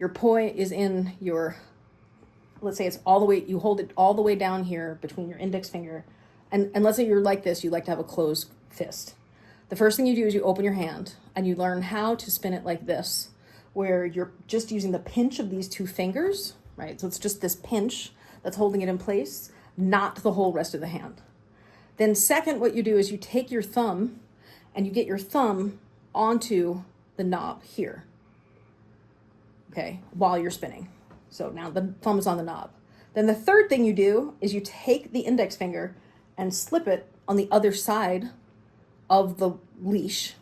Your poi is in your, let's say it's all the way, you hold it all the way down here between your index finger. And let's say you're like this, you like to have a closed fist. The first thing you do is you open your hand and you learn how to spin it like this, where you're just using the pinch of these two fingers, right? So it's just this pinch that's holding it in place, not the whole rest of the hand. Then second, what you do is you take your thumb and you get your thumb onto the knob here, okay, while you're spinning. So now the thumb is on the knob. Then the third thing you do is you take the index finger and slip it on the other side of the leash.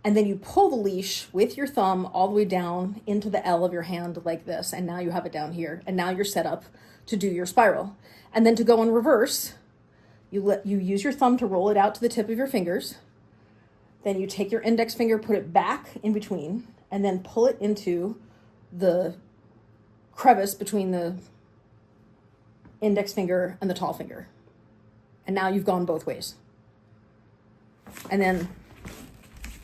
And then you pull the leash with your thumb all the way down into the L of your hand like this. And now you have it down here. And now you're set up to do your spiral. And then to go in reverse, you use your thumb to roll it out to the tip of your fingers. Then you take your index finger, put it back in between, and then pull it into the crevice between the index finger and the tall finger. And now you've gone both ways. And then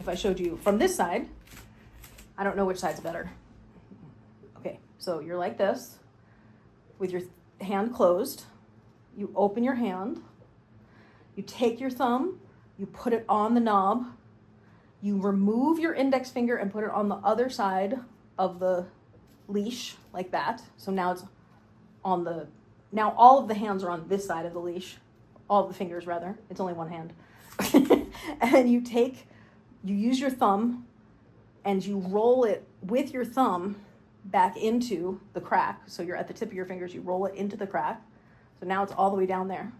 if I showed you from this side, I don't know which side's better. Okay, so you're like this with your hand closed. You open your hand, you take your thumb, you put it on the knob, you remove your index finger and put it on the other side of the leash like that. So now it's on the, now all of the hands are on this side of the leash, all of the fingers rather, it's only one hand. And you use your thumb and you roll it with your thumb back into the crack. So you're at the tip of your fingers, you roll it into the crack. So now it's all the way down there.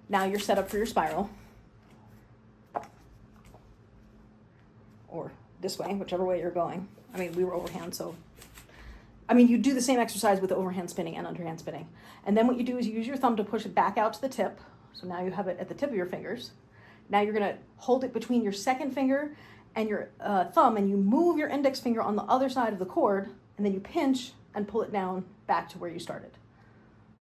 Now you're set up for your spiral. Or this way, whichever way you're going. I mean, we were overhand, so. I mean, you do the same exercise with the overhand spinning and underhand spinning. And then what you do is you use your thumb to push it back out to the tip. So now you have it at the tip of your fingers. Now you're gonna hold it between your second finger and your thumb, and you move your index finger on the other side of the cord, and then you pinch and pull it down back to where you started.